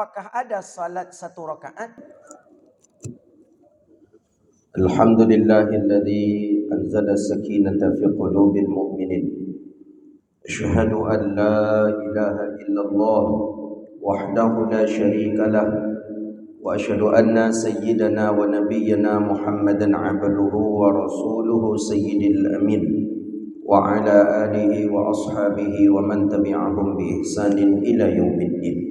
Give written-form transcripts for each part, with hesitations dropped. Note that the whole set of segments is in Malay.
apakah ada salat 1 rakaat? Alhamdulillahilladzi anzala as-sakinata fi qulubil mu'minin. Asyhadu an la ilaha illallah wahdahu la syarika lah wa asyhadu anna sayyidana wa nabiyyana Muhammadan 'abduhu wa rasuluhu sayyidil amin wa ala alihi wa ashabihi wa man tabi'ahum bi ihsanin ila yaumiddin.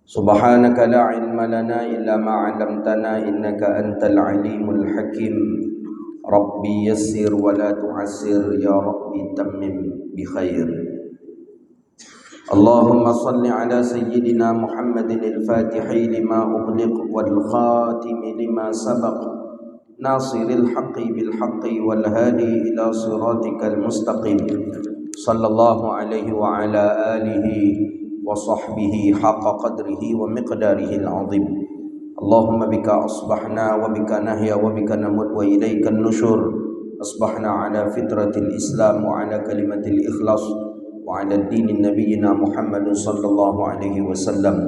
Subhanaka la ilma lana illa ma 'allamtana innaka antal alimul hakim. Rabbi yassir wa la tu'assir ya Rabbi tammim bi khair. Allahumma salli ala sayyidina Muhammadin al-fatihi lima ughliq wal khatimi lima sabaq nasiril haqqi bil haqqi wal hadi ila siratikal mustaqim. Sallallahu alaihi wa ala alihi wa sahbihi haqqa qadrihi wa miqdarihi al-azim. Allahumma bika asbahna wa bika nahya wa bika namut wa ilaika an-nusyur. Asbahna ala fitratil Islam wa ala kalimatil ikhlas wa ala dinin nabiyyina Muhammad sallallahu alaihi wasallam.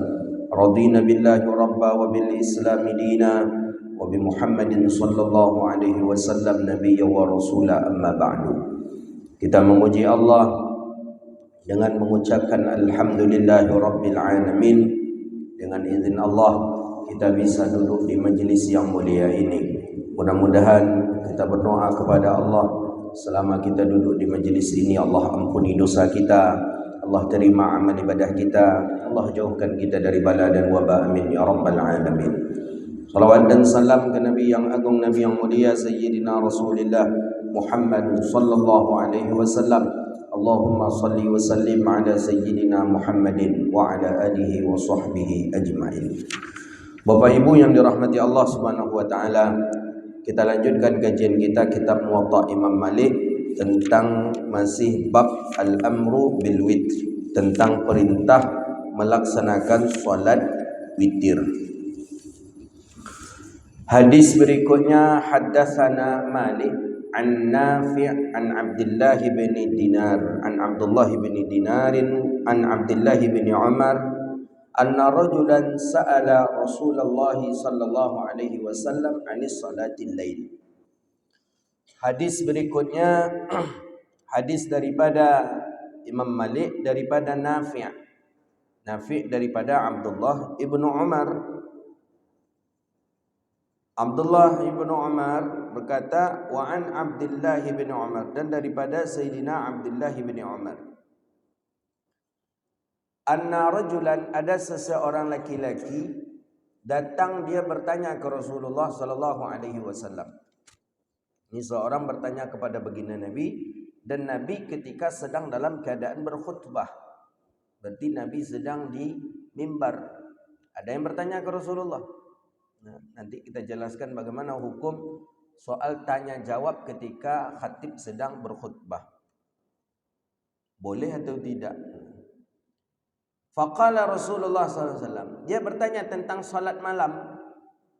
Radina billahi rabba wa bil Islam dina wa bi Muhammadin sallallahu alaihi wasallam nabiyya wa rasula, amma ba'du. Kita memuji Allah dengan mengucapkan alhamdulillahi rabbil alamin. Dengan izin Allah kita bisa duduk di majlis yang mulia ini. Mudah-mudahan kita berdoa kepada Allah selama kita duduk di majlis ini, Allah ampuni dosa kita, Allah terima amal ibadah kita, Allah jauhkan kita dari bala dan wabak, amin ya rabbal alamin. Salawat dan salam ke Nabi yang agung, Nabi yang mulia, Sayyidina Rasulullah Muhammad sallallahu alaihi wasallam. Allahumma salli wa sallim ala Sayyidina Muhammadin wa ala alihi wa sahbihi ajma'in. Bapak Ibu yang dirahmati Allah Subhanahu wa taala, kita lanjutkan kajian kita kitab Muwatta Imam Malik tentang masih bab al-amru bil witr, tentang perintah melaksanakan salat witir. Hadis berikutnya, haddatsana Malik an Nafi' an Abdullah bin Dinar an Abdullah bin Dinar an Abdullah bin Umar anna rajulan sa'ala Rasulullah sallallahu alaihi wasallam anis salatil lail. Hadis berikutnya hadis daripada Imam Malik daripada Nafi'. Nafi' daripada Abdullah ibnu Umar. Abdullah ibnu Umar berkata, wa an Abdullah ibn Umar, dan daripada Sayyidina Abdullah ibn Umar, anna rajulan, ada seseorang laki-laki datang, dia bertanya ke Rasulullah sallallahu alaihi wasallam. Ini seorang bertanya kepada baginda Nabi, dan Nabi ketika sedang dalam keadaan berkhutbah. Berarti Nabi sedang di mimbar. Ada yang bertanya ke Rasulullah. Nah, nanti kita jelaskan bagaimana hukum soal tanya jawab ketika khatib sedang berkhutbah. Boleh atau tidak? Faqala Rasulullah SAW, dia bertanya tentang salat malam.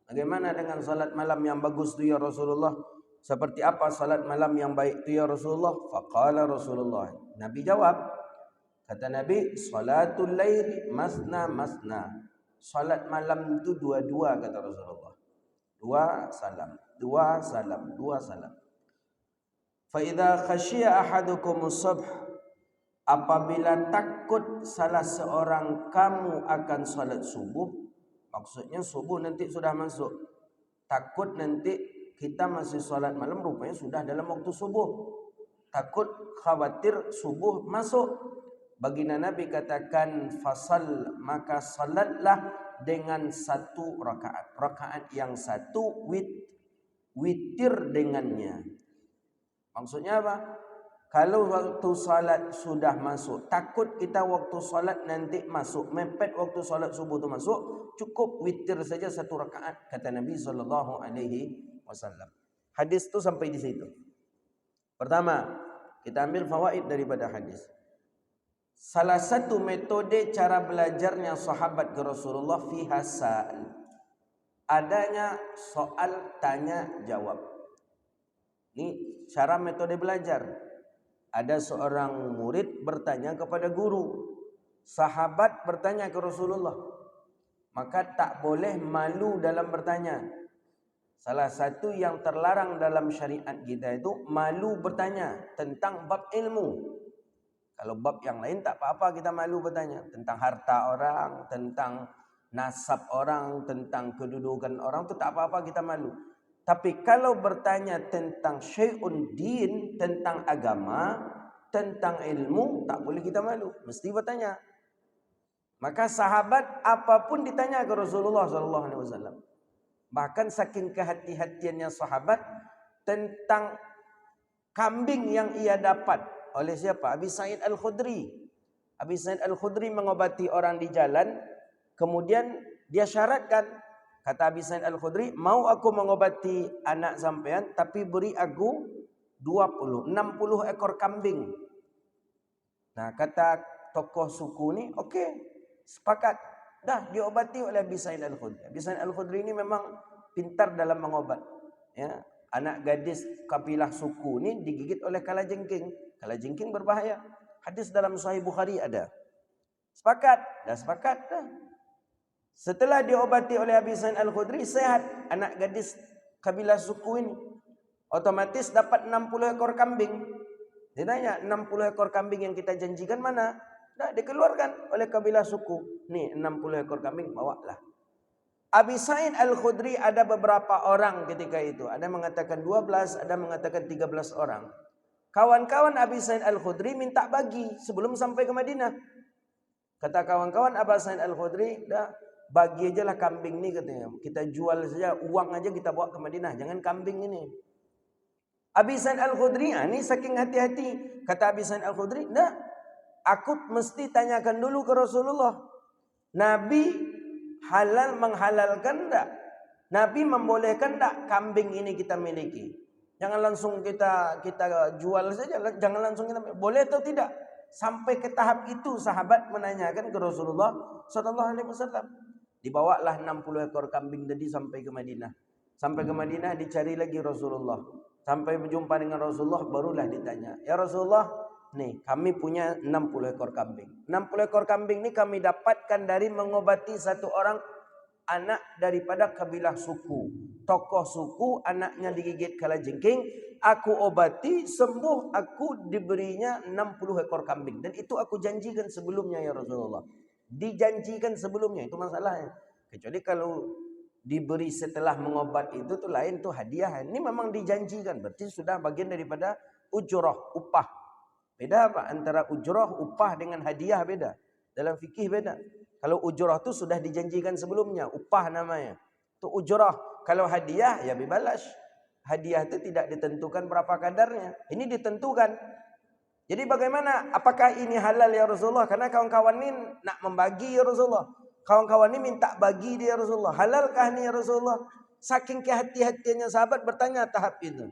Bagaimana dengan salat malam yang bagus tu ya Rasulullah? Seperti apa salat malam yang baik tu ya Rasulullah? Faqala Rasulullah, Nabi jawab, kata Nabi, salatul laili masna masna. Salat malam itu dua-dua, kata Rasulullah. Dua salam, dua salam, dua salam. Fa idza khasyiya ahadukumus subh, apabila takut salah seorang kamu akan salat subuh, maksudnya subuh nanti sudah masuk. Takut nanti kita masih salat malam, rupanya sudah dalam waktu subuh. Takut khawatir subuh masuk. Baginda Nabi katakan, fasal, maka salatlah dengan 1 rakaat. Rakaat yang 1 witir dengannya. Maksudnya apa? Kalau waktu salat sudah masuk, takut kita waktu salat nanti masuk, mepet waktu salat subuh itu masuk, cukup witir saja 1 rakaat, kata Nabi sallallahu alaihi wasallam. Hadis itu sampai di situ. Pertama, kita ambil fawaid daripada hadis. Salah satu metode cara belajarnya sahabat ke Rasulullah fiha sa'al, adanya soal tanya jawab. Ini cara metode belajar. Ada seorang murid bertanya kepada guru, sahabat bertanya ke Rasulullah. maka tak boleh malu dalam bertanya. Salah satu yang terlarang dalam syariat kita itu malu bertanya tentang bab ilmu. Kalau bab yang lain tak apa-apa kita malu bertanya. Tentang harta orang, tentang nasab orang, tentang kedudukan orang itu tak apa-apa kita malu. Tapi kalau bertanya tentang syai'un din, tentang agama, tentang ilmu, tak boleh kita malu. Mesti bertanya. Maka sahabat apapun ditanya ke Rasulullah SAW. Bahkan saking kehati-hatiannya sahabat tentang kambing yang ia dapat oleh siapa? Abi Sa'id Al-Khudri. Abi Sa'id Al-Khudri mengobati orang di jalan, kemudian dia syaratkan, kata Abi Sa'id Al-Khudri, mau aku mengobati anak sampean tapi beri aku 60 ekor kambing. Nah, kata tokoh suku ni, okey, sepakat. Dah diobati oleh Abi Sa'id Al-Khudri. Abi Sa'id Al-Khudri ini memang pintar dalam mengobat. Ya, anak gadis kabilah suku ni digigit oleh kalajengking. Kalajengking berbahaya. Hadis dalam Sahih Bukhari ada. Sepakat, dah sepakat dah. Setelah diobati oleh Abi Sa'id Al-Khudri, sehat anak gadis kabilah suku ini. Otomatis dapat 60 ekor kambing. Dia tanya, 60 ekor kambing yang kita janjikan mana? Dah dikeluarkan oleh kabilah suku. Nih 60 ekor kambing, bawalah. Abi Sa'id Al-Khudri ada beberapa orang ketika itu. Ada mengatakan 12, ada mengatakan 13 orang. Kawan-kawan Abi Sa'id Al-Khudri minta bagi sebelum sampai ke Madinah. Kata kawan-kawan Abi Sa'id Al-Khudri, dah bagi aja lah kambing ni katanya. Kita jual saja, uang aja kita bawa ke Madinah. Jangan kambing ini. Abi Sa'id Al-Khudri, ni saking hati-hati. Kata Abi Sa'id Al-Khudri, dah, aku mesti tanyakan dulu ke Rasulullah. Nabi halal menghalalkan tak? Nabi membolehkan tak kambing ini kita miliki? Jangan langsung kita jual saja. Jangan langsung kita boleh atau tidak? Sampai ke tahap itu sahabat menanyakan ke Rasulullah SAW. Dibawalah 60 ekor kambing tadi sampai ke Madinah. Sampai ke Madinah dicari lagi Rasulullah. Sampai berjumpa dengan Rasulullah barulah ditanya, ya Rasulullah, nih kami punya 60 ekor kambing. 60 ekor kambing ni kami dapatkan dari mengobati satu orang anak daripada kabilah suku. Tokoh suku, anaknya digigit kalajengking. Aku obati, sembuh, aku diberinya 60 ekor kambing. Dan itu aku janjikan sebelumnya ya Rasulullah. Dijanjikan sebelumnya, itu masalahnya. Kecuali kalau diberi setelah mengobat itu tuh lain, tuh hadiah. Ini memang dijanjikan, berarti sudah bagian daripada ujrah, upah. Beda apa? Antara ujrah, upah dengan hadiah beda. Dalam fikih beda. Kalau ujrah itu sudah dijanjikan sebelumnya, upah namanya. Itu ujrah. Kalau hadiah, ya bibalash. Hadiah itu tidak ditentukan berapa kadarnya. Ini ditentukan. Jadi bagaimana? Apakah ini halal ya Rasulullah? Karena kawan-kawan ini nak membagi ya Rasulullah. Kawan-kawan ini minta bagi dia Rasulullah. Halalkah ini ya Rasulullah? Saking kehati-hatiannya sahabat bertanya tahap itu.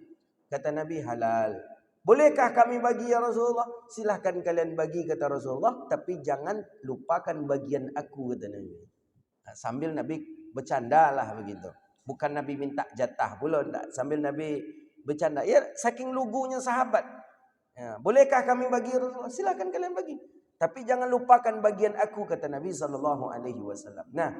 Kata Nabi, halal. Bolehkah kami bagi ya Rasulullah? Silahkan kalian bagi kata Rasulullah. Tapi jangan lupakan bagian aku kata Nabi. Nah, sambil Nabi bercanda lah begitu. Bukan Nabi minta jatah pula. Tak. Sambil Nabi bercanda. Ya saking lugunya sahabat. Ya, bolehkah kami bagi ya Rasulullah? Silahkan kalian bagi. Tapi jangan lupakan bagian aku kata Nabi SAW. Nah,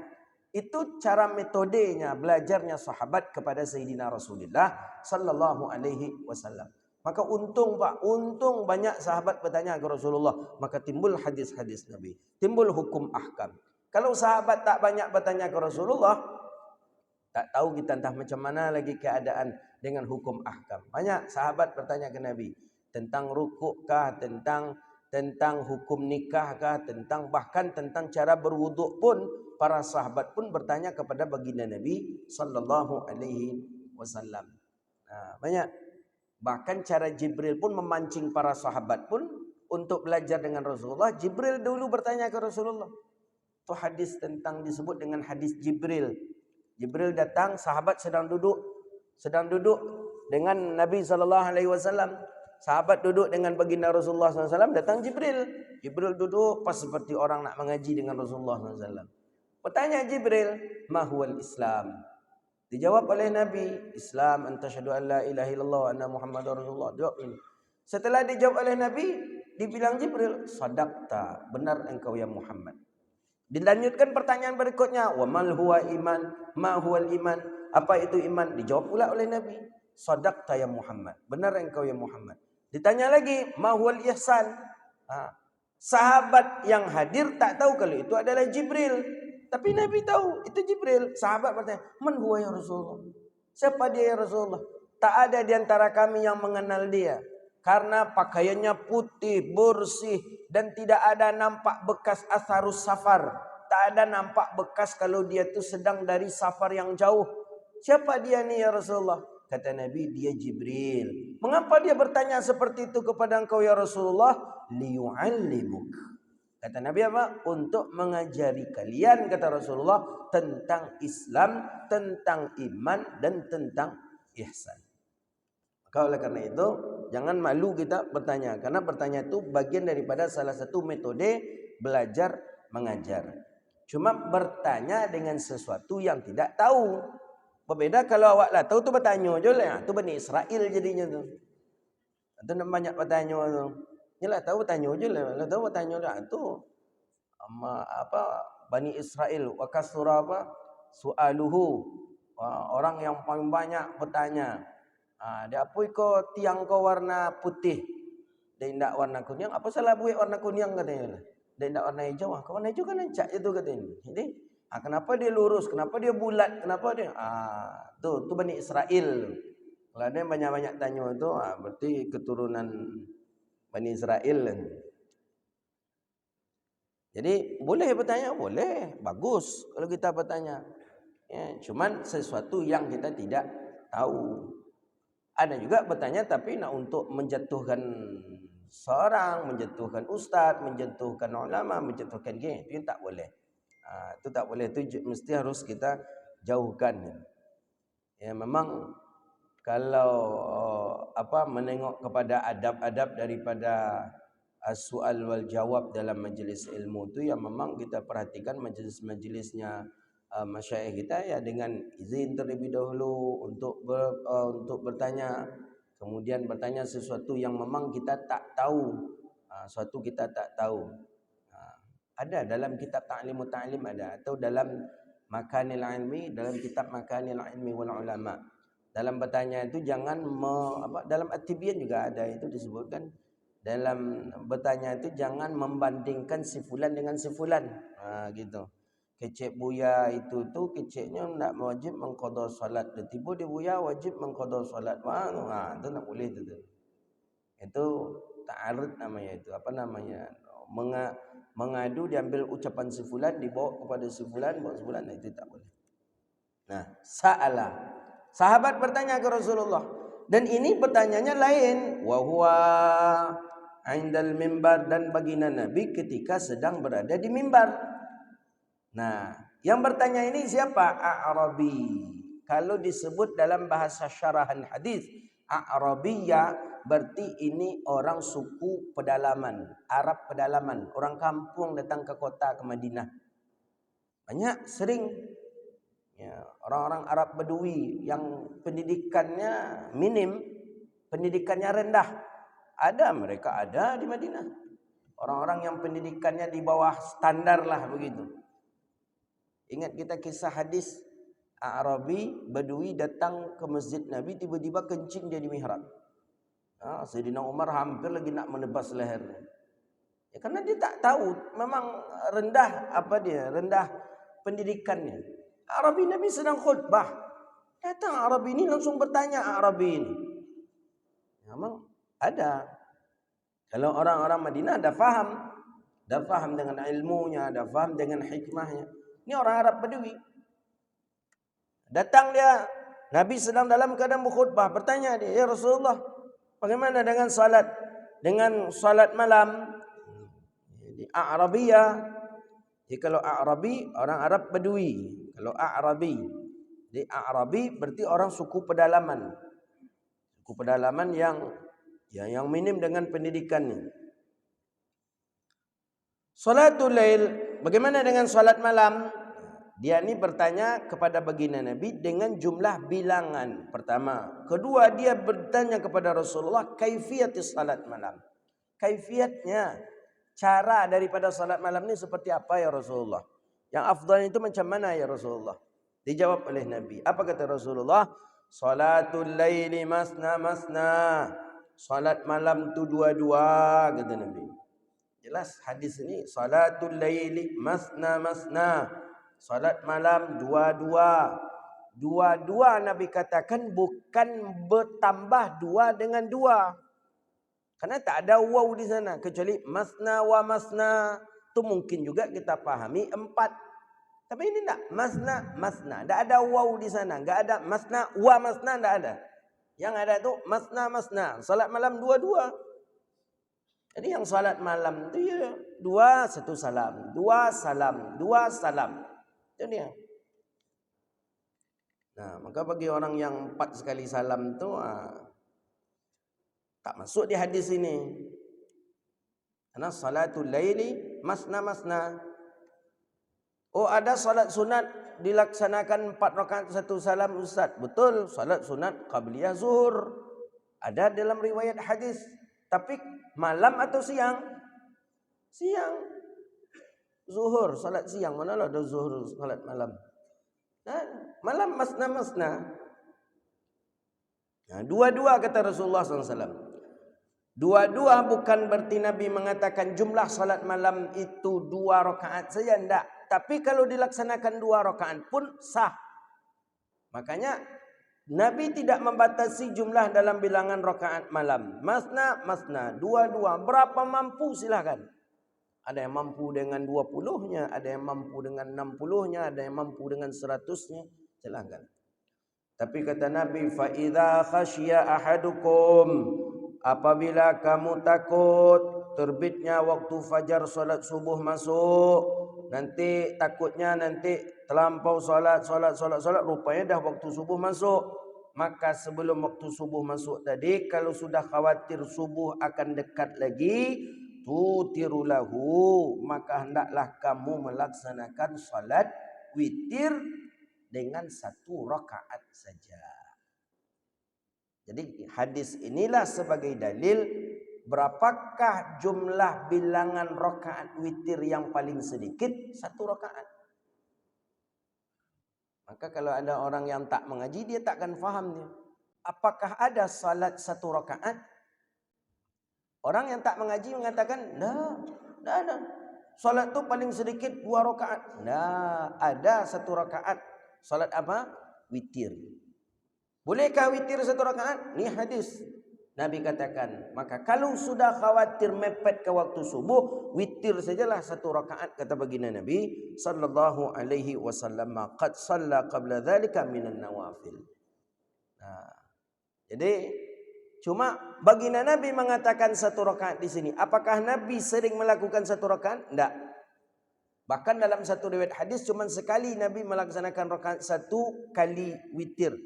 itu cara metodenya belajarnya sahabat kepada Sayyidina Rasulullah SAW. Maka untung Pak, untung banyak sahabat bertanya ke Rasulullah. Maka timbul hadis-hadis Nabi. Timbul hukum ahkam. Kalau sahabat tak banyak bertanya ke Rasulullah, tak tahu kita entah macam mana lagi keadaan dengan hukum ahkam. Banyak sahabat bertanya ke Nabi. Tentang rukuk kah, tentang hukum nikah kah, bahkan tentang cara berwuduk pun para sahabat pun bertanya kepada baginda Nabi SAW. Nah, banyak. Bahkan cara Jibril pun memancing para sahabat pun untuk belajar dengan Rasulullah. Jibril dulu bertanya ke Rasulullah. Itu hadis tentang disebut dengan hadis Jibril. Jibril datang, sahabat sedang duduk dengan Nabi SAW. Sahabat duduk dengan baginda Rasulullah SAW, datang Jibril. Jibril duduk pas seperti orang nak mengaji dengan Rasulullah SAW. Bertanya Jibril, ma huwal Islam? Dijawab oleh Nabi, Islam anta syahadu an la ilaha illallah wa anna Muhammadar Rasulullah. Jawab ini. Setelah dijawab oleh Nabi, dibilang Jibril, sadaqta, benar engkau ya Muhammad. Dilanjutkan pertanyaan berikutnya, wa mal huwa iman, ma huwal iman, apa itu iman? Dijawab pula oleh Nabi, shadaqta ya Muhammad, benar engkau ya Muhammad. Ditanya lagi, ma huwal ihsan. Sahabat yang hadir tak tahu kalau itu adalah Jibril, tapi Nabi tahu itu Jibril. Sahabat bertanya, man huwa ya Rasulullah? Siapa dia ya Rasulullah? Tak ada di antara kami yang mengenal dia. Karena pakaiannya putih, bersih, dan tidak ada nampak bekas asarus safar. Tak ada nampak bekas kalau dia itu sedang dari safar yang jauh. Siapa dia nih ya Rasulullah? Kata Nabi, dia Jibril. Mengapa dia bertanya seperti itu kepada engkau ya Rasulullah? Liyu'allimuk. Kata Nabi apa? Untuk mengajari kalian, kata Rasulullah, tentang Islam, tentang iman, dan tentang ihsan. Maka oleh karena itu, jangan malu kita bertanya. Karena bertanya itu bagian daripada salah satu metode belajar mengajar. Cuma bertanya dengan sesuatu yang tidak tahu. Berbeda kalau awak lah tahu tu bertanya je lah. Tu Bani Israel jadinya tu. Itu banyak bertanya tu. Yalah tahu bertanya je lah. Kalau tahu bertanya dah tu. Bani Israel wa kasura apa? Su'aluhu. Orang yang paling banyak bertanya. Dia apa kau tiang kau warna putih, dia tidak warna kuning. Apa salah buat warna kuning katanya? Dia tidak warna hijau. Kau warna hijau kan encak itu katanya. Jadi kenapa dia lurus? Kenapa dia bulat? Kenapa dia? Tu Bani Israel. Kalau ada yang banyak-banyak tanya tu, berarti keturunan Bani Israel. Jadi boleh bertanya, boleh, bagus kalau kita bertanya. Ya, cuman sesuatu yang kita tidak tahu. Ada juga bertanya tapi nak untuk menjatuhkan seorang, menjatuhkan ustaz, menjatuhkan ulama, menjatuhkan geng, itu tak boleh. Itu tak boleh, itu mesti harus kita jauhkan. Ya memang kalau menengok kepada adab-adab daripada soal wal jawab dalam majlis ilmu itu, yang memang kita perhatikan majlis-majlisnya masyayikh kita ya dengan izin terlebih dahulu untuk bertanya, kemudian bertanya sesuatu yang memang kita tak tahu, suatu kita tak tahu. Ada dalam kitab Ta'limut Ta'lim ada, atau dalam Makanil Ilmi, dalam kitab Makanil Ilmi wal Ulama. Dalam bertanya itu jangan dalam At-Tibyan juga ada itu disebutkan. Dalam bertanya itu jangan membandingkan si fulan dengan si fulan. Gitu. Kecik buya itu tu keciknya nak wajib mengqada solat. Tiba dia buya wajib mengqada solat. Itu tak boleh tu. Itu ta'arud namanya itu. Apa namanya? Mengadu, diambil ucapan si fulan dibawa kepada si fulan, itu tak boleh. Nah, sahabat bertanya ke Rasulullah, dan ini bertanyanya lain. Wa huwa 'indal mimbar, dan baginda Nabi ketika sedang berada di mimbar. Nah, yang bertanya ini siapa? A'rabi. Kalau disebut dalam bahasa syarahan hadis, A'rabiyya berarti ini orang suku pedalaman, Arab pedalaman, orang kampung datang ke kota, ke Madinah. Banyak sering ya, orang-orang Arab Bedui yang pendidikannya minim, pendidikannya rendah. Mereka ada di Madinah. Orang-orang yang pendidikannya di bawah standar lah begitu. Ingat kita kisah hadis Arabi Badui datang ke masjid Nabi, tiba-tiba kencing dia di mihrab. Sayyidina Umar hampir lagi nak menebas lehernya. Ya, karena dia tak tahu, memang rendah pendidikannya. Arabi Nabi sedang khutbah. Datang Arabi ini langsung bertanya Arabi ini. Memang ada. Kalau orang-orang Madinah ada faham dengan ilmunya, ada faham dengan hikmahnya. Ini orang Arab Badui. Datang dia, Nabi sedang dalam keadaan berkhutbah, bertanya dia, ya Rasulullah, bagaimana dengan salat? Dengan salat malam? A'rabiyah. Jadi kalau A'rabi, orang Arab Badui. Kalau A'rabi, jadi A'rabi berarti orang suku pedalaman. Suku pedalaman yang minim dengan pendidikannya. Salatul lail, bagaimana dengan salat malam? Dia ini bertanya kepada baginda Nabi dengan jumlah bilangan pertama. Kedua, dia bertanya kepada Rasulullah kaifiyatis salat malam. Kaifiatnya, cara daripada salat malam ini seperti apa ya Rasulullah? Yang afdal itu macam mana ya Rasulullah? Dijawab oleh Nabi. Apa kata Rasulullah? Salatul laili masna masna. Salat malam tu dua-dua, kata Nabi. Jelas hadis ini, salatul laili masna masna. Salat malam dua-dua. Dua-dua Nabi katakan bukan bertambah dua dengan dua. Karena tak ada waw di sana kecuali masna wa masna. Itu mungkin juga kita pahami empat. Tapi ini tak masna masna. Tak ada waw di sana. Tak ada masna wa masna, tak ada. Yang ada tu masna masna. Salat malam dua-dua. Jadi yang salat malam tu ya dua satu salam, dua salam, dua salam. Itu dia. Nah, maka bagi orang yang 4 sekali salam tu tak masuk di hadis ini. Karena salatul laili masna masna. Oh, ada salat sunat dilaksanakan 4 rakaat 1 salam, Ustaz. Betul, salat sunat qabliyah zuhur. Ada dalam riwayat hadis. Tapi malam atau siang? Siang. Zuhur, salat siang. Mana ada zuhur, salat malam? Nah, malam masna masna. Nah, dua-dua kata Rasulullah SAW. Dua-dua bukan berarti Nabi mengatakan jumlah salat malam itu 2 rakaat saja, tidak. Tapi kalau dilaksanakan 2 rakaat pun sah. Makanya Nabi tidak membatasi jumlah dalam bilangan rakaat malam. Masna, masna, dua-dua. Berapa mampu silakan. Ada yang mampu dengan 20-nya, ada yang mampu dengan 60-nya, ada yang mampu dengan 100-nya. Silakan. Tapi kata Nabi, fa idza khasyiya ahadukum, apabila kamu takut terbitnya waktu fajar solat subuh masuk, nanti takutnya nanti terlampau solat, rupanya dah waktu subuh masuk. Maka sebelum waktu subuh masuk tadi, kalau sudah khawatir subuh akan dekat lagi, tutirulahu, maka hendaklah kamu melaksanakan salat witir dengan 1 rakaat saja. Jadi hadis inilah sebagai dalil berapakah jumlah bilangan rakaat witir yang paling sedikit? 1 rakaat. Maka kalau ada orang yang tak mengaji, dia takkan faham dia. Apakah ada salat 1 rakaat? Orang yang tak mengaji mengatakan, tak ada. Salat tu paling sedikit 2 rakaat. Nah, ada 1 rakaat. Salat apa? Witir. Bolehkah witir 1 rakaat? Ni hadis. Nabi katakan, maka kalau sudah khawatir mepet ke waktu subuh, witir sajalah 1 rakaat, kata baginda Nabi sallallahu alaihi wasallam, qad shalla qabla dzalika minan nawafil. Nah, jadi cuma baginda Nabi mengatakan 1 rakaat di sini. Apakah Nabi sering melakukan 1 rakaat? Tidak. Bahkan dalam satu riwayat hadis cuma sekali Nabi melaksanakan rakaat 1 kali witir.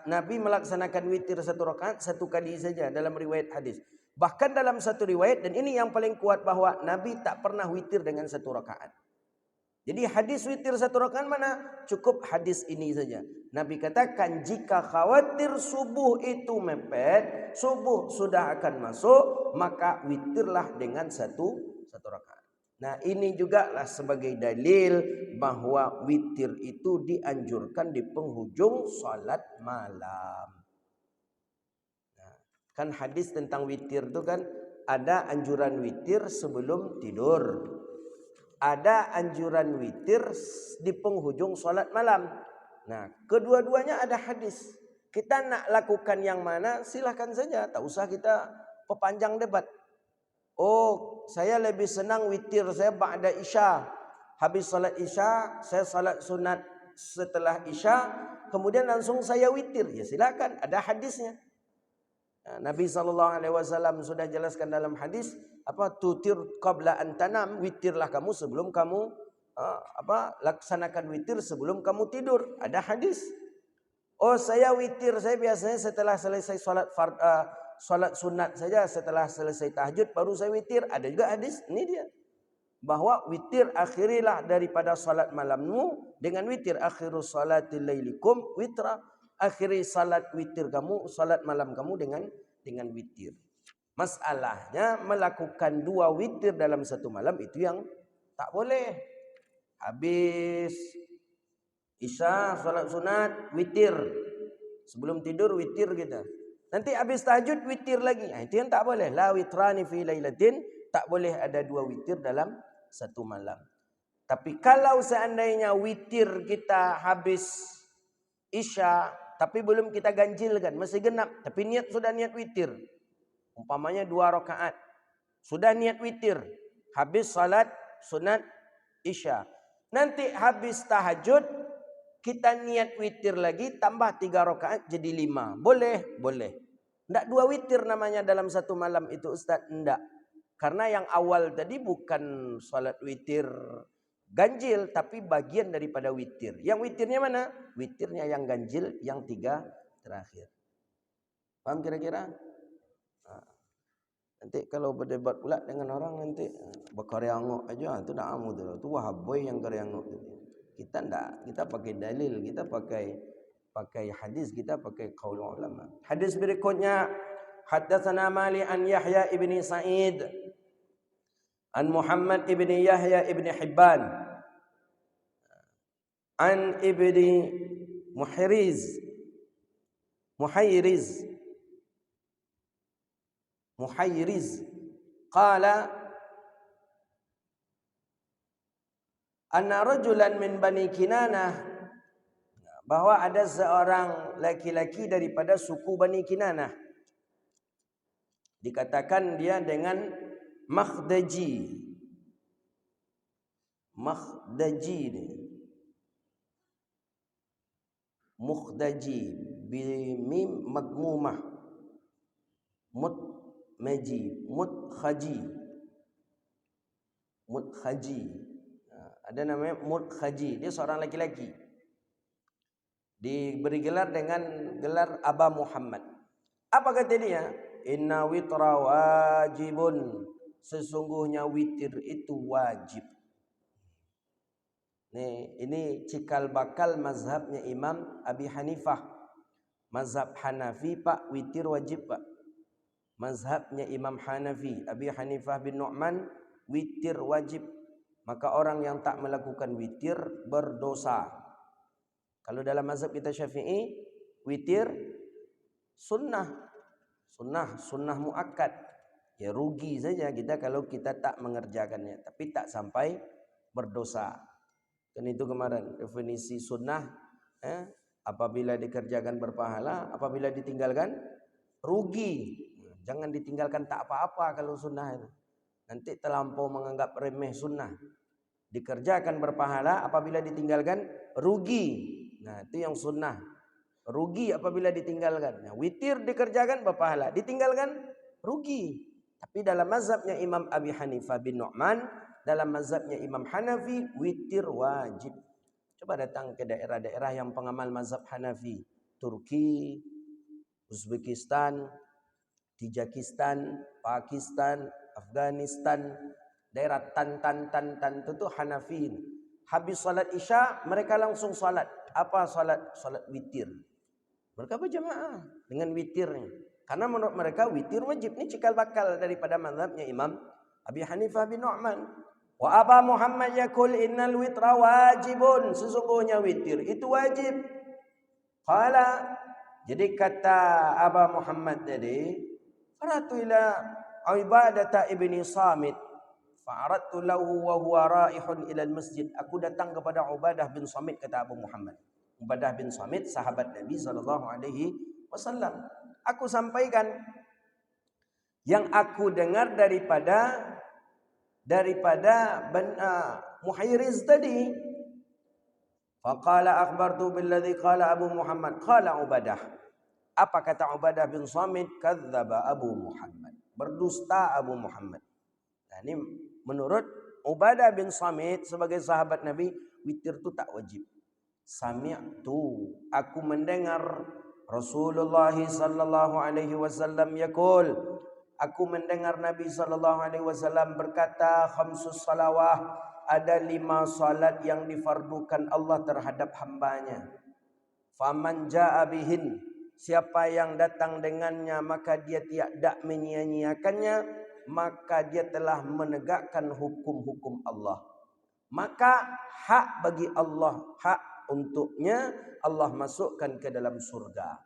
Nabi melaksanakan witir 1 rakaat 1 kali saja dalam riwayat hadis. Bahkan dalam satu riwayat, dan ini yang paling kuat, bahwa Nabi tak pernah witir dengan 1 rakaat. Jadi hadis witir 1 rakaat mana? Cukup hadis ini saja. Nabi katakan jika khawatir subuh itu mepet, subuh sudah akan masuk, maka witirlah dengan 1 rakaat. Nah, ini juga lah sebagai dalil bahwa witir itu dianjurkan di penghujung salat malam. Nah, kan hadis tentang witir itu kan ada anjuran witir sebelum tidur. Ada anjuran witir di penghujung salat malam. Nah, kedua-duanya ada hadis. Kita nak lakukan yang mana, silakan saja. Tak usah kita perpanjang debat. Oh, saya lebih senang witir saya ba'da isya. Habis salat isya, saya salat sunat setelah isya, kemudian langsung saya witir. Ya silakan, ada hadisnya. Nah, Nabi SAW sudah jelaskan dalam hadis, tutir qabla an tanam, witirlah kamu sebelum kamu laksanakan witir sebelum kamu tidur. Ada hadis. Oh, saya witir saya biasanya setelah selesai salat sunat saja, setelah selesai tahajud baru saya witir. Ada juga hadis, ini dia. Bahwa witir akhirilah daripada salat malammu dengan witir. Akhiru salatil lailikum witra. Akhiri salat witir kamu, salat malam kamu dengan witir. Masalahnya melakukan 2 witir dalam 1 malam itu yang tak boleh. Habis Isya, solat sunat, witir. Sebelum tidur witir kita. Nanti habis tahajud witir lagi. Itu yang tak boleh. La witrani fi lailatin. Tak boleh ada 2 witir dalam satu malam. Tapi kalau seandainya witir kita habis Isya, tapi belum kita ganjilkan, masih genap, tapi sudah niat witir. Umpamanya 2 rakaat. Sudah niat witir. Habis salat sunat Isya. Nanti habis tahajud kita niat witir lagi, tambah 3 rakaat jadi 5. Boleh? Boleh. Tidak 2 witir namanya dalam satu malam itu Ustaz. Tidak. Karena yang awal tadi bukan salat witir ganjil, tapi bagian daripada witir. Yang witirnya mana? Witirnya yang ganjil, yang 3 terakhir. Paham kira-kira? Nanti kalau berdebat pula dengan orang nanti berkaryangok aja, itu dah amu tu. Tu wahaboy yang karyangok tu. Kita enggak, kita pakai dalil, kita pakai hadis, kita pakai qaul ulama. Hadis berikutnya, haddatsana Mali an Yahya ibni Sa'id an Muhammad ibni Yahya ibni Hibban an ibni Muhayriz qala anna rajulan min Bani Kinanah, bahwa ada seorang laki-laki daripada suku Bani Kinanah, dikatakan dia dengan Makhdaji bimim madmumah mudkhaji. Ada namanya Mudkhaji. Dia seorang laki-laki. Diberi gelar dengan gelar Aba Muhammad. Apa kata dia? Inna witra wajibun. Sesungguhnya witir itu wajib. Ini cikal bakal mazhabnya Imam Abi Hanifah. Mazhab Hanafi Pak, witir wajib Pak. Mazhabnya Imam Hanafi, Abi Hanifah bin Nu'man, witir wajib. Maka orang yang tak melakukan witir berdosa. Kalau dalam mazhab kita Syafi'i, witir sunnah muakkad. Ya rugi saja kita kalau kita tak mengerjakannya, tapi tak sampai berdosa. Kan itu kemarin definisi sunnah, apabila dikerjakan berpahala, apabila ditinggalkan rugi. Jangan ditinggalkan tak apa-apa kalau sunnah itu. Nanti terlampau menganggap remeh sunnah. Dikerjakan berpahala, apabila ditinggalkan rugi. Nah, itu yang sunnah. Rugi apabila ditinggalkan. Nah, witir dikerjakan berpahala, ditinggalkan rugi. Tapi dalam mazhabnya Imam Abi Hanifah bin Nu'man, dalam mazhabnya Imam Hanafi, witir wajib. Coba datang ke daerah-daerah yang pengamal mazhab Hanafi. Turki, Uzbekistan, Tajikistan, Pakistan, Afghanistan, daerah tan itu Hanafi. Habis salat Isya mereka langsung salat. Apa salat? Salat witir. Mereka berjamaah dengan witirnya. Karena menurut mereka witir wajib. Ini cikal bakal daripada mazhabnya Imam Abi Hanifah bin Nu'man. Wa Aba Muhammad yaqul innal witra wajibun. Sesungguhnya witir itu wajib. Qala, jadi kata Aba Muhammad tadi, faratu ila Ubadata ibni Samit fa'aradtu lahu wa huwa raihun ila al-masjid. Aku datang kepada Ubadah bin Samit, kata Abu Muhammad. Ubadah bin Samit sahabat Nabi SAW. Aku sampaikan yang aku dengar daripada Muhayriz tadi. Faqala akhbartu billadhi qala Abu Muhammad. Qala Ubadah. Apa kata Ubadah bin Samit? Kadzdzaba Abu Muhammad. Berdusta Abu Muhammad. Nah, ini menurut Ubadah bin Samit sebagai sahabat Nabi, witir itu tak wajib. Sami'tu, aku mendengar Rasulullah sallallahu alaihi wasallam yaqul, aku mendengar Nabi sallallahu alaihi wasallam berkata, khamsus salawah, ada 5 salat yang difardukan Allah terhadap hambanya. Faman jaa bihin, siapa yang datang dengannya maka dia tidak menyia-nyiakannya, maka dia telah menegakkan hukum-hukum Allah. maka hak bagi Allah, hak untuknya Allah masukkan ke dalam surga.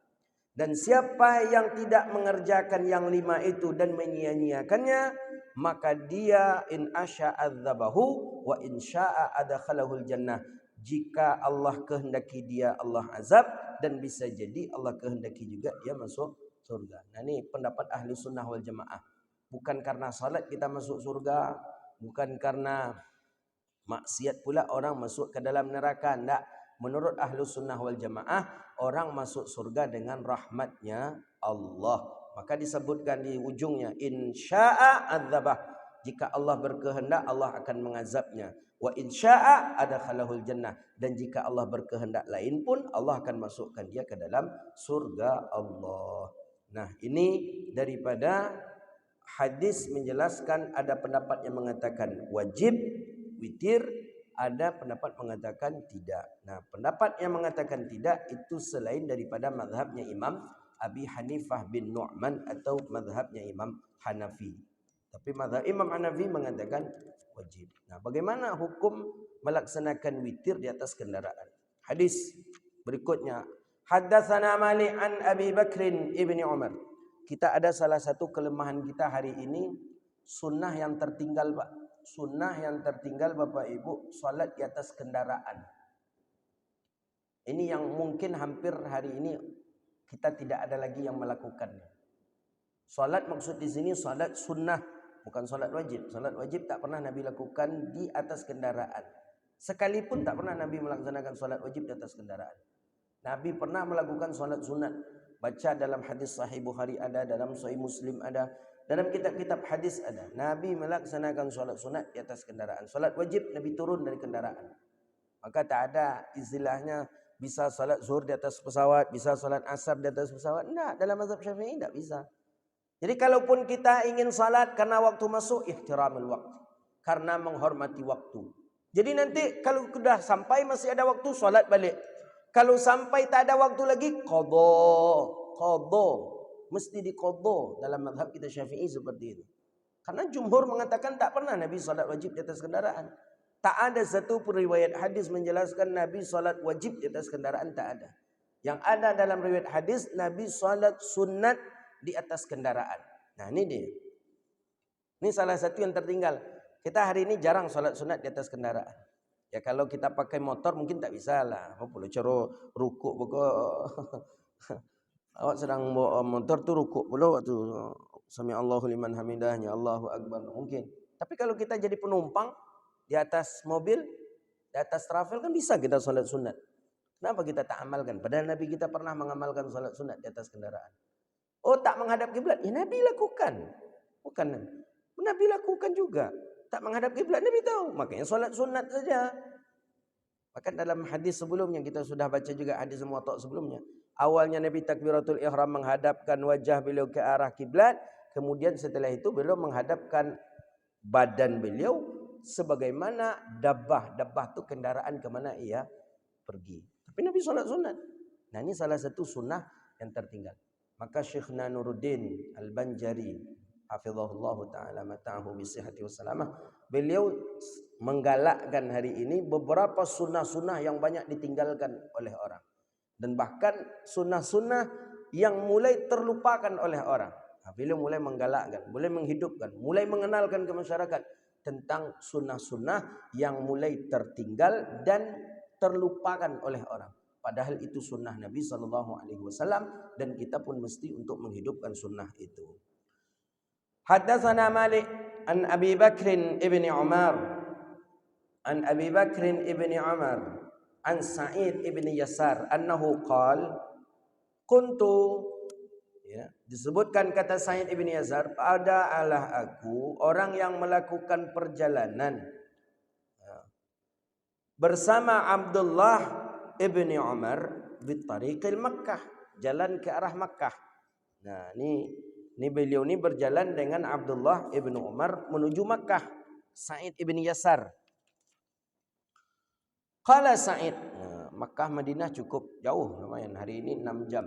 Dan siapa yang tidak mengerjakan yang 5 itu dan menyia-nyiakannya, maka dia in asya adzabahu wa in syaa adkhalahul jannah. Jika Allah kehendaki dia Allah azab, dan bisa jadi Allah kehendaki juga dia masuk surga. Nah, ini pendapat ahli sunnah wal jamaah. Bukan karena salat kita masuk surga, bukan karena maksiat pula orang masuk ke dalam neraka. Tidak. Menurut ahlu sunnah wal jamaah, orang masuk surga dengan rahmatnya Allah. Maka disebutkan di ujungnya, insya'a adzabah. Jika Allah berkehendak, Allah akan mengazabnya. Wa insya'a adkhalahul jannah. Dan jika Allah berkehendak lain pun, Allah akan masukkan dia ke dalam surga Allah. Nah, ini daripada hadis menjelaskan, ada pendapat yang mengatakan wajib witir, ada pendapat mengatakan tidak. Nah, pendapat yang mengatakan tidak itu selain daripada mazhabnya Imam Abi Hanifah bin Nu'man atau mazhabnya Imam Hanafi. Tapi mazhab Imam Hanafi mengatakan wajib. Nah, bagaimana hukum melaksanakan witir di atas kendaraan? Hadis berikutnya, haddatsana Malik an Abi Bakrin ibni Umar. Kita ada salah satu kelemahan kita hari ini, sunnah yang tertinggal, Pak. Sunnah yang tertinggal Bapak Ibu, salat di atas kendaraan. Ini yang mungkin hampir hari ini kita tidak ada lagi yang melakukannya. Salat maksud di sini salat sunnah, bukan salat wajib. Salat wajib tak pernah Nabi lakukan di atas kendaraan. Sekalipun tak pernah Nabi melaksanakan salat wajib di atas kendaraan. Nabi pernah melakukan salat sunat. Baca dalam hadis Sahih Bukhari ada, dalam Sahih Muslim ada, dalam kitab-kitab hadis ada. Nabi melaksanakan solat sunat di atas kendaraan. Solat wajib Nabi turun dari kendaraan. Maka tak ada istilahnya bisa solat zuhur di atas pesawat, bisa solat asar di atas pesawat. Tidak, dalam mazhab Syafi'i tidak bisa. Jadi kalaupun kita ingin salat karena waktu masuk, ihtiramul waktu, karena menghormati waktu. Jadi nanti kalau sudah sampai masih ada waktu, solat balik. Kalau sampai tak ada waktu lagi, qadha. Mesti diqadha dalam mazhab kita Syafi'i seperti itu. Karena jumhur mengatakan tak pernah Nabi salat wajib di atas kendaraan. Tak ada satu riwayat hadis menjelaskan Nabi salat wajib di atas kendaraan, tak ada. Yang ada dalam riwayat hadis, Nabi salat sunat di atas kendaraan. Nah, ini dia. Ini salah satu yang tertinggal. Kita hari ini jarang salat sunat di atas kendaraan. Ya kalau kita pakai motor mungkin tak bisa lah. Apa pula cara rukuk pokok. Awak sedang bawa motor tu rukuk pula waktu sami Allahu liman hamidahnya, Allahu akbar mungkin. Tapi kalau kita jadi penumpang di atas mobil, di atas travel kan bisa kita salat sunat. Kenapa kita tak amalkan? Padahal Nabi kita pernah mengamalkan salat sunat di atas kendaraan. Oh, tak menghadap kiblat? Ya Nabi lakukan. Bukan Nabi lakukan juga. Tak menghadap kiblat Nabi tahu. Makanya salat sunat saja. Bahkan dalam hadis sebelumnya kita sudah baca juga hadis Muwatta sebelumnya. Awalnya Nabi takbiratul ihram menghadapkan wajah beliau ke arah kiblat, kemudian setelah itu beliau menghadapkan badan beliau sebagaimana dabbah. Dabbah itu kendaraan ke mana ia pergi. Tapi Nabi salat sunat. Nah, ini salah satu sunnah yang tertinggal. Maka Syekhna Nuruddin Al-Banjari hafizahullah taala mata'ahu bisihhati wassalamah, beliau menggalakkan hari ini beberapa sunnah-sunnah yang banyak ditinggalkan oleh orang. Dan bahkan sunnah-sunnah yang mulai terlupakan oleh orang. Beliau mulai menggalakkan, mulai menghidupkan, mulai mengenalkan ke masyarakat tentang sunnah-sunnah yang mulai tertinggal dan terlupakan oleh orang. Padahal itu sunnah Nabi SAW dan kita pun mesti untuk menghidupkan sunnah itu. Haddatsana Malik an Abi Bakr ibni Umar an Abi Bakr ibni Umar an Sa'id ibni Yasar annahu qala kuntu, ya, disebutkan kata Sa'id ibni Yasar, pada Allah aku orang yang melakukan perjalanan bersama Abdullah ibni Umar di tariqil Makkah, jalan ke arah Makkah. Nah, ini beliau ni berjalan dengan Abdullah ibni Umar menuju Makkah. Sa'id ibni Yasar. Qala Sa'id, Makkah Madinah cukup jauh lumayan, hari ini 6 jam.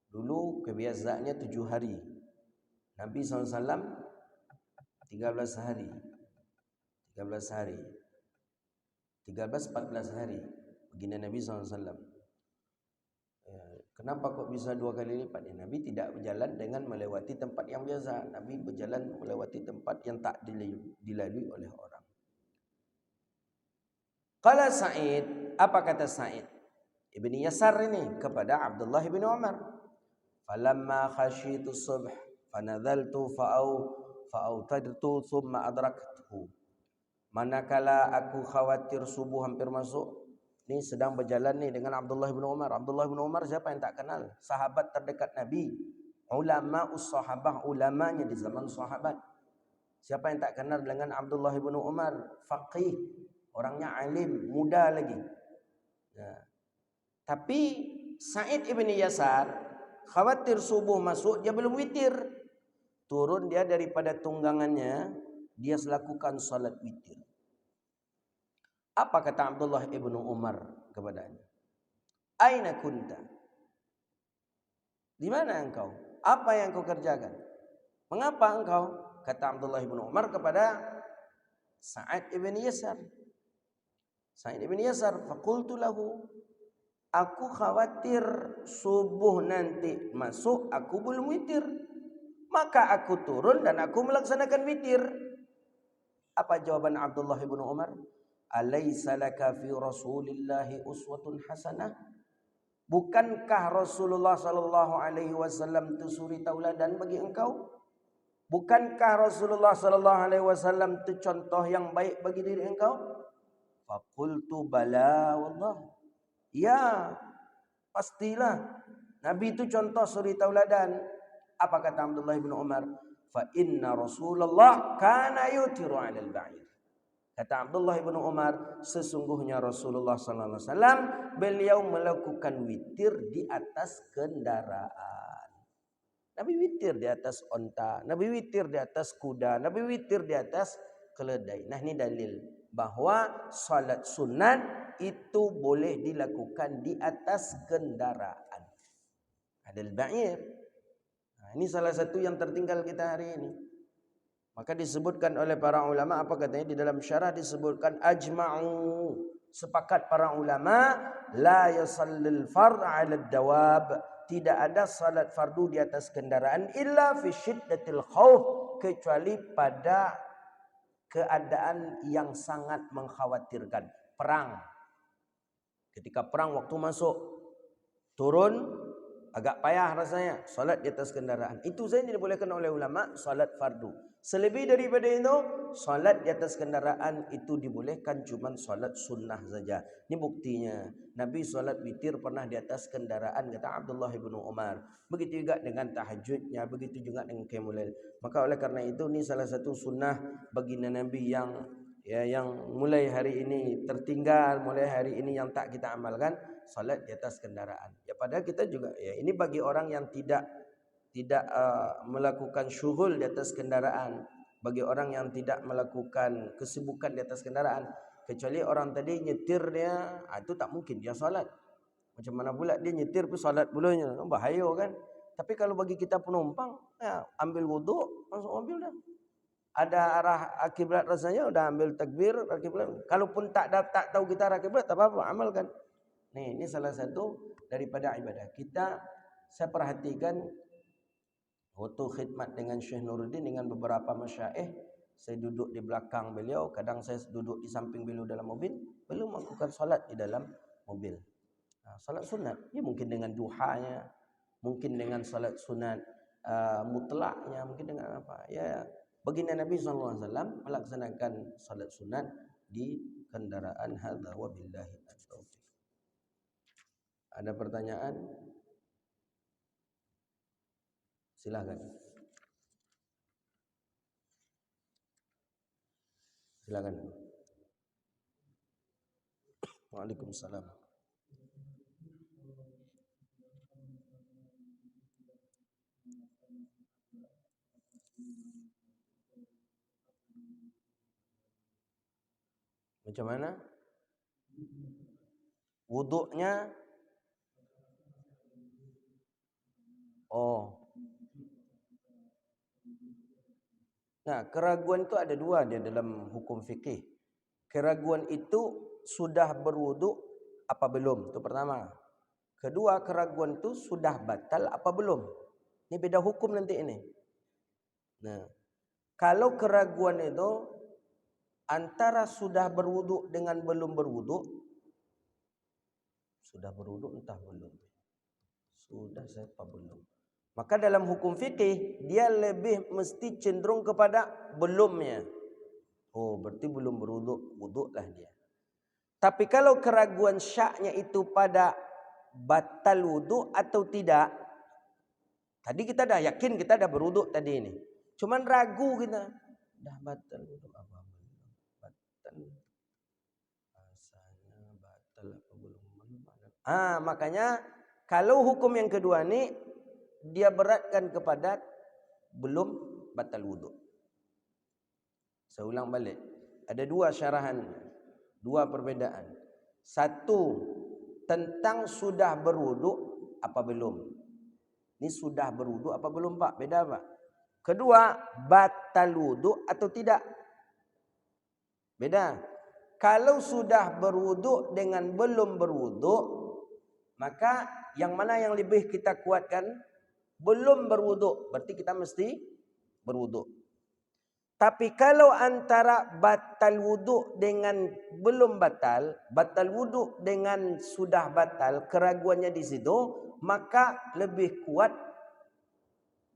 Dulu kebiasaannya 7 hari. Nabi SAW 13 hari. 13 hari. 13-14 hari baginda Nabi SAW. Kenapa kok bisa 2 kali lipat? Nabi tidak berjalan dengan melewati tempat yang biasa. Nabi berjalan melewati tempat yang tak dilalui oleh orang. Qala Sa'id, apa kata Sa'id Ibni Yasar ini kepada Abdullah bin Umar? Falamma khashitu subh fanadhaltu fa'autadtu thumma adraktuhu. Manakala aku khawatir subuh hampir masuk, ni sedang berjalan ni dengan Abdullah bin Umar. Abdullah bin Umar siapa yang tak kenal? Sahabat terdekat Nabi. Ulama'us sahabah, ulamanya di zaman sahabat. Siapa yang tak kenal dengan Abdullah bin Umar? Faqih, orangnya alim, muda lagi. Ya. Tapi Sa'id ibn Yasar khawatir subuh masuk, dia belum witir. Turun dia daripada tunggangannya, dia lakukan salat witir. Apa kata Abdullah ibn Umar kepadanya? Aina kunta? Di mana engkau? Apa yang kau kerjakan? Mengapa engkau? Kata Abdullah ibn Umar kepada Sa'id ibn Yasar. Sa'id ibn Yasar, faqultu lahu, aku khawatir subuh nanti masuk, aku belum witir. Maka aku turun dan aku melaksanakan witir. Apa jawaban Abdullah ibn Umar? Alaysa laka fi Rasulillahi uswatun hasanah? Bukankah Rasulullah sallallahu alaihi wasallam itu suri tauladan bagi engkau? Bukankah Rasulullah sallallahu alaihi wasallam itu contoh yang baik bagi diri engkau? Faqultu bala wallah. Ya, pastilah. Nabi itu contoh suri tauladan. Apa kata Abdullah bin Umar? Fa inna Rasulullah kana yutiru 'alal ba'ir. Kata Abdullah bin Umar, sesungguhnya Rasulullah sallallahu alaihi wasallam beliau melakukan witir di atas kendaraan. Nabi witir di atas onta, Nabi witir di atas kuda, Nabi witir di atas keledai. Nah, ini dalil bahwa salat sunat itu boleh dilakukan di atas kendaraan. Adal ba'ir. Nah, ini salah satu yang tertinggal kita hari ini. Maka disebutkan oleh para ulama, apa katanya di dalam syarah disebutkan ajma'u, sepakat para ulama, la yusallil fard 'ala ad-dawab, tidak ada salat fardu di atas kendaraan illa fi syiddatil khauf, kecuali pada keadaan yang sangat mengkhawatirkan, perang. Ketika perang waktu masuk turun agak payah rasanya, salat di atas kendaraan. Itu saja dibolehkan oleh ulama, salat fardu. Selebih daripada itu, salat di atas kendaraan itu dibolehkan cuma salat sunnah saja. Ini buktinya. Nabi salat witir pernah di atas kendaraan, kata Abdullah bin Umar. Begitu juga dengan tahajudnya, begitu juga dengan qiyamul lail. Maka oleh karena itu, ini salah satu sunnah baginda Nabi yang mulai hari ini tertinggal, mulai hari ini yang tak kita amalkan, salat di atas kendaraan. Ya, padahal kita juga, ya, ini bagi orang yang tidak melakukan syughul di atas kendaraan, bagi orang yang tidak melakukan kesibukan di atas kendaraan, kecuali orang tadi nyetir dia, itu tak mungkin dia salat. Macam mana pula dia nyetir pun salat pulanya, bahaya kan. Tapi kalau bagi kita penumpang, ya, ambil wuduk, masuk mobil dah. Ada arah kiblat rasanya, udah ambil takbir kiblat. Kalaupun tak tahu kita arah kiblat, tak apa-apa, amalkan. Nih, ini salah satu daripada ibadah. Saya perhatikan waktu khidmat dengan Syekh Nuruddin dengan beberapa masyaikh, saya duduk di belakang beliau, kadang saya duduk di samping beliau dalam mobil, beliau melakukan salat di dalam mobil. Salat sunat, ya mungkin dengan duhanya, mungkin dengan salat sunat mutlaknya, mungkin dengan apa? Ya, baginda Nabi SAW melaksanakan salat sunat di kendaraan. Hadza wa billahi taufiq. Ada pertanyaan? Silakan. Silakan. Waalaikumsalam. Macam mana? Wuduknya? Oh. Nah, keraguan itu ada dua dia dalam hukum fikih. keraguan itu sudah berwuduk apa belum? Itu pertama. Kedua, keraguan itu sudah batal apa belum? Ini beda hukum nanti ini. Nah, kalau keraguan itu antara sudah berwuduk dengan belum berwuduk, sudah berwuduk entah belum. Sudah siapa belum? Maka dalam hukum fikih dia lebih mesti cenderung kepada belumnya. Oh, berarti belum berwuduk, wuduklah dia. Tapi kalau keraguan syaknya itu pada batal wuduk atau tidak, tadi kita dah yakin kita dah berwuduk tadi ini. Cuman ragu kita, dah batal wuduk apa belum? Batal. Rasanya batal apa belum? Makanya kalau hukum yang kedua ni dia beratkan kepada belum batal wuduk. Saya ulang balik. Ada dua syarahan, dua perbedaan. Satu, tentang sudah berwuduk apa belum. Ini sudah berwuduk apa belum Pak? Beda Pak. Kedua, batal wuduk atau tidak. Beda. Kalau sudah berwuduk dengan belum berwuduk, maka yang mana yang lebih kita kuatkan? Belum berwuduk. Berarti kita mesti berwuduk. Tapi kalau antara batal wuduk dengan belum batal, batal wuduk dengan sudah batal, keraguannya di situ, maka lebih kuat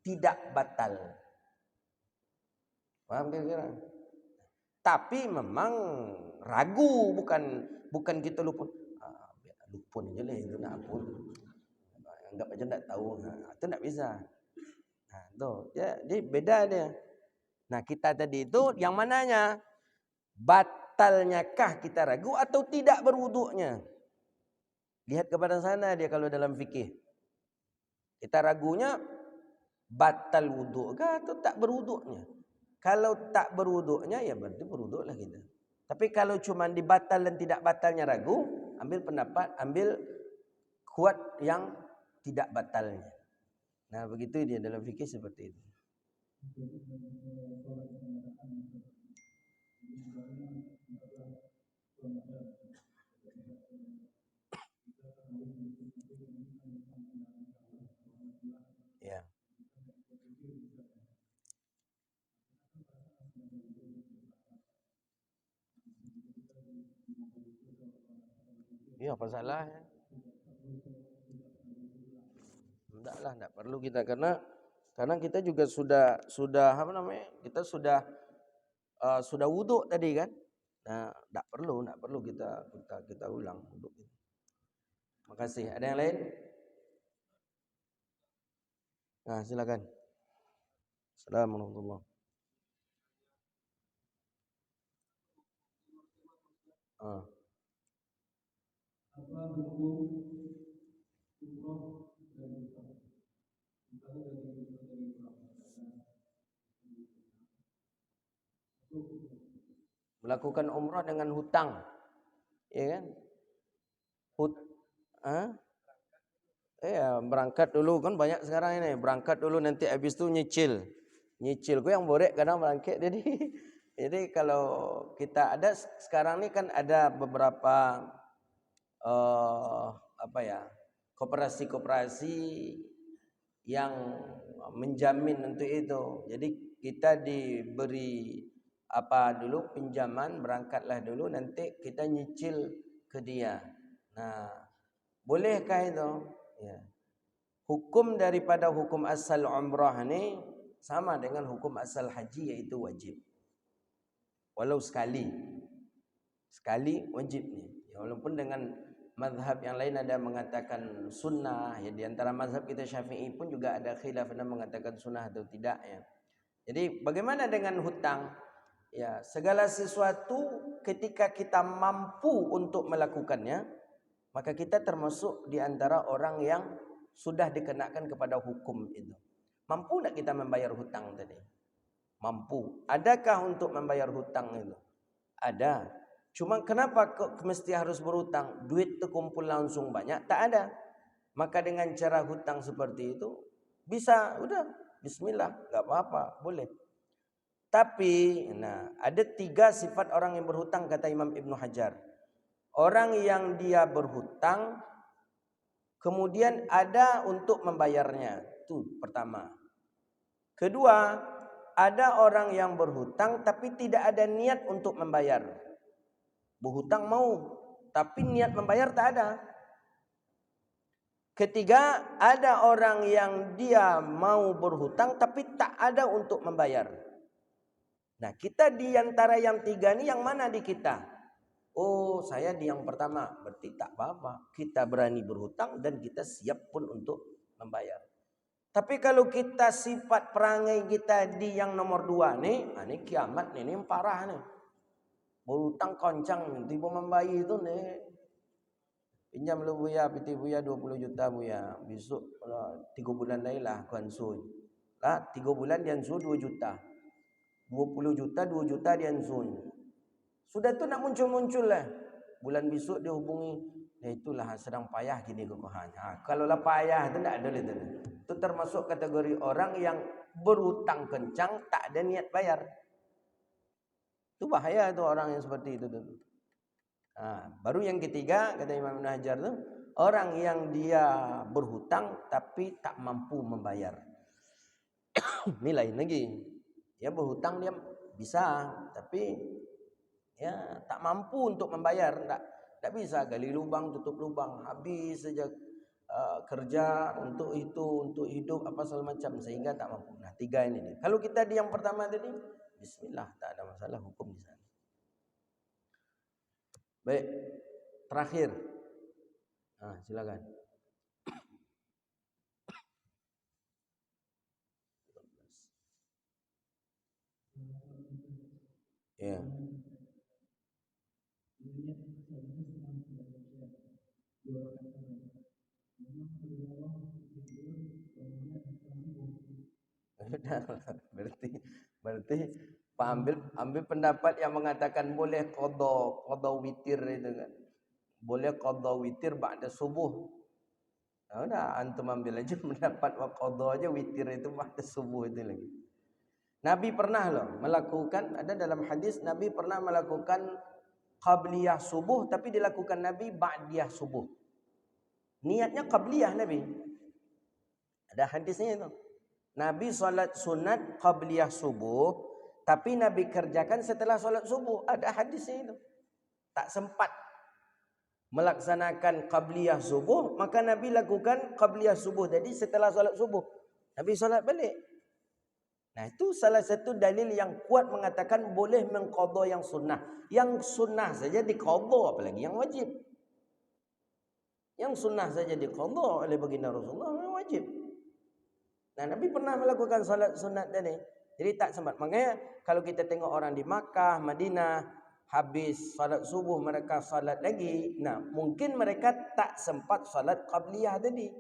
tidak batal. Paham kira-kira? Tapi memang ragu, bukan kita luput. Luput aja lah itu nak pun. Anggap aja tak tahu. Itu tak bisa. Tuh, jadi beda dia. Nah, kita tadi itu yang mananya? Batalnyakah kita ragu atau tidak berwuduknya? Lihat kepada sana dia kalau dalam fikih. Kita ragunya batal wudukkah atau tak berwuduknya? Kalau tak berwuduknya ya berarti berwuduklah kita. Tapi kalau cuma dibatal dan tidak batalnya ragu, ambil kuat yang tidak batalnya. Nah, begitu dia dalam fikih seperti itu. Ya. Ya, apa salahnya? Enggaklah, enggak perlu kita karena kita juga sudah apa namanya? Kita sudah wuduk tadi kan? Nah, enggak perlu kita ulang wuduk. Makasih. Ada yang lain? Nah, silakan. Assalamualaikum warahmatullahi wabarakatuh. Apa hukum umroh dan hutang? Melakukan umrah dengan hutang, ya kan? Berangkat dulu kan banyak sekarang ini. Berangkat dulu nanti habis tu nyicil. Nyicil ku yang borek kadang berangkat jadi kalau kita ada sekarang ni kan ada beberapa koperasi-koperasi yang menjamin untuk itu. Jadi kita diberi dulu pinjaman, berangkatlah dulu nanti kita nyicil ke dia. Nah, bolehkah itu? Ya. Hukum daripada hukum asal umrah ni sama dengan hukum asal haji, iaitu wajib. Walau sekali wajib ni. Ya, walaupun dengan mazhab yang lain ada mengatakan sunnah, ya di antara mazhab kita Syafi'i pun juga ada khilaf ada mengatakan sunnah atau tidak ya. Jadi bagaimana dengan hutang? Ya, segala sesuatu ketika kita mampu untuk melakukannya, maka kita termasuk di antara orang yang sudah dikenakan kepada hukum itu. Mampu tak kita membayar hutang tadi? Mampu. Adakah untuk membayar hutang itu? Ada. Cuma kenapa kok mesti harus berhutang? Duit terkumpul langsung banyak? Tak ada. Maka dengan cara hutang seperti itu bisa, udah bismillah, enggak apa-apa, boleh. Tapi, ada 3 sifat orang yang berhutang kata Imam Ibn Hajar. Orang yang dia berhutang, kemudian ada untuk membayarnya. Itu pertama. Kedua, ada orang yang berhutang tapi tidak ada niat untuk membayar. Berhutang mau, tapi niat membayar tak ada. Ketiga, ada orang yang dia mau berhutang tapi tak ada untuk membayar. Nah, kita di antara yang 3 ni yang mana di kita? Oh, saya di yang pertama. Berarti tak apa-apa. Kita berani berhutang dan kita siap pun untuk membayar. Tapi kalau kita sifat perangai kita di yang nomor 2 ni, ini kiamat ni yang parah ni. Berhutang koncang, tiba membayar itu ni. Pinjam lu buya, piti buya 20 juta buya. Besok 3 bulan lain lah aku ansur. 3 bulan dia ansur 2 juta. 20 juta, 2 juta dia ansur. Sudah tu nak muncul-muncul lah. Bulan besok dia hubungi. Itulah sedang payah gini kekuhan. Kalau lah payah tu tak ada itu. Itu termasuk kategori orang yang berhutang kencang tak ada niat bayar. Itu bahaya tu orang yang seperti itu. Baru yang ketiga kata Imam Ibn Hajar tu, orang yang dia berhutang tapi tak mampu membayar. Ini lain lagi. Dia berhutang dia bisa, tapi ya tak mampu untuk membayar. Tak bisa gali lubang tutup lubang, habis saja kerja untuk itu, untuk hidup apa segala macam sehingga tak mampu. Nah, 3 ini. Kalau kita di yang pertama tadi, bismillah, tak ada masalah hukum di sana. Baik, terakhir. Silakan. Ya. berarti ambil pendapat yang mengatakan boleh qada witir itu kan. Boleh qada witir ba'da subuh. Dah antum ambil aja pendapat wa qada aja witir itu ba'da subuh itu lagi. Nabi pernah melakukan, ada dalam hadis Nabi pernah melakukan qabliyah subuh tapi dilakukan Nabi ba'diyah subuh. Niatnya qabliyah Nabi. Ada hadisnya itu. Nabi solat sunat qabliyah subuh tapi Nabi kerjakan setelah solat subuh. Ada hadisnya itu. Tak sempat melaksanakan qabliyah subuh, maka Nabi lakukan qabliyah subuh. Jadi setelah solat subuh Nabi solat balik. Nah, itu salah satu dalil yang kuat mengatakan boleh mengqadha yang sunnah. Yang sunnah saja diqadha, apalagi yang wajib. Yang sunnah saja diqadha oleh baginda Rasulullah, yang wajib. Nah, Nabi pernah melakukan salat sunat tadi. Jadi tak sempat. Makanya kalau kita tengok orang di Makkah, Madinah, habis salat subuh mereka salat lagi. Nah, mungkin mereka tak sempat salat qabliyah tadi.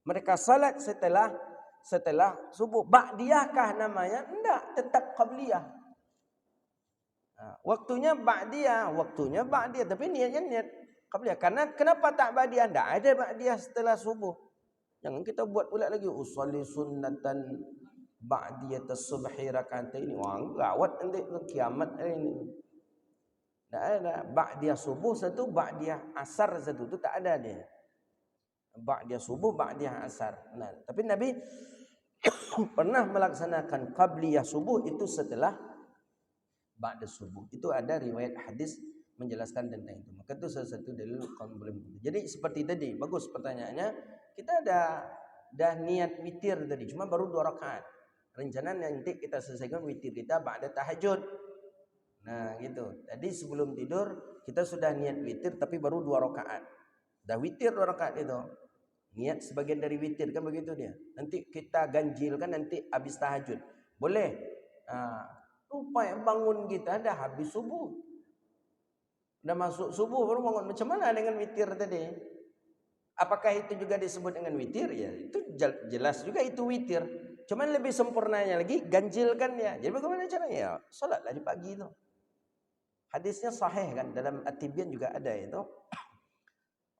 Mereka salat setelah subuh. Ba'diyahkah namanya? Tidak, tetap qabliyah. Waktunya ba'diyah, tapi niatnya niat qabliyah. Karena kenapa tak ba'diyah? Tidak ada ba'diyah setelah subuh. Jangan kita buat pula lagi usolli sunnatan ba'diyat as-subhi rakaatain. Wah, gawat nanti kiamat ini. Tak ada ba'diyah subuh satu, ba'diyah asar satu, itu tak ada dia. Ba'diyah subuh, ba'diyah asar. Nah, tapi Nabi pernah melaksanakan qabliyah subuh itu setelah ba'da subuh. Itu ada riwayat hadis menjelaskan tentang itu. Maka itu salah satu dalil kaum boleh. Jadi seperti tadi, bagus pertanyaannya. Kita dah niat witir tadi, cuma baru 2 rakaat. Rencana nanti kita selesaikan witir kita ba'da tahajud. Nah, gitu. Tadi sebelum tidur kita sudah niat witir tapi baru 2 rakaat. Dah witir 2 rakaat itu. Niat sebagian dari witir kan begitu dia. Nanti kita ganjilkan nanti habis tahajud. Boleh. Lupa bangun kita dah habis subuh. Dah masuk subuh baru bangun. Macam mana dengan witir tadi? Apakah itu juga disebut dengan witir? Ya, itu jelas juga itu witir. Cuma lebih sempurnanya lagi ganjilkan ya. Jadi bagaimana caranya? Ya, salatlah di pagi itu. Hadisnya sahih kan, dalam At-Tibyan juga ada itu.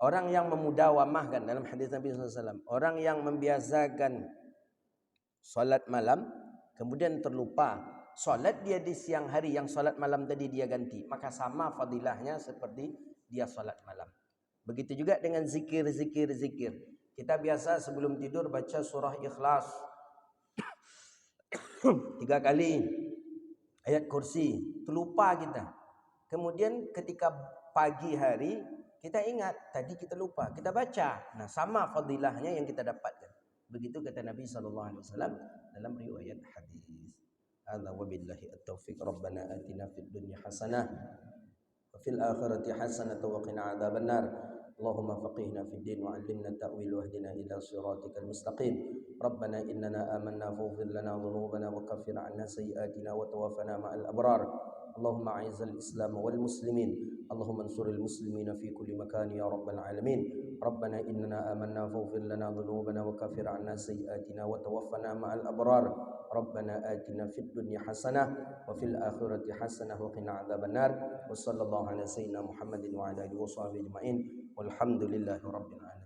Orang yang memudawamah kan dalam hadis Nabi SAW. Orang yang membiasakan salat malam kemudian terlupa solat dia di siang hari, yang solat malam tadi dia ganti, maka sama fadilahnya seperti dia solat malam. Begitu juga dengan zikir. Kita biasa sebelum tidur baca surah Ikhlas 3 kali, ayat kursi, terlupa kita. Kemudian ketika pagi hari kita ingat, tadi kita lupa, kita baca. Nah, sama fadilahnya yang kita dapatkan. Begitu kata Nabi SAW dalam riwayat hadis. Hadza wabillahi at-taufiq. Rabbana atina fid dunya hasanah wa fil akhirati hasanah wa qina adzabannar. Allahumma faqihna fid din wa 'allimna at-ta'wil wahdina ila siratikal mustaqim. Rabbana innana amanna faghfir lana dhunubana wa kaffir 'anna sayyi'atina wa tawaffana ma'al abrar. اللهم أعز الإسلام والمسلمين اللهم انصر المسلمين في كل مكان يا رب العالمين ربنا إننا آمنا فاغفر لنا ذنوبنا وكفر عنا سيئاتنا وتوفنا مع الأبرار ربنا آتنا في الدنيا حسنة وفي الآخرة حسنة وقنا عذاب النار وصلى الله على سيدنا محمد وعلى آله وصحبه أجمعين والحمد لله رب العالمين.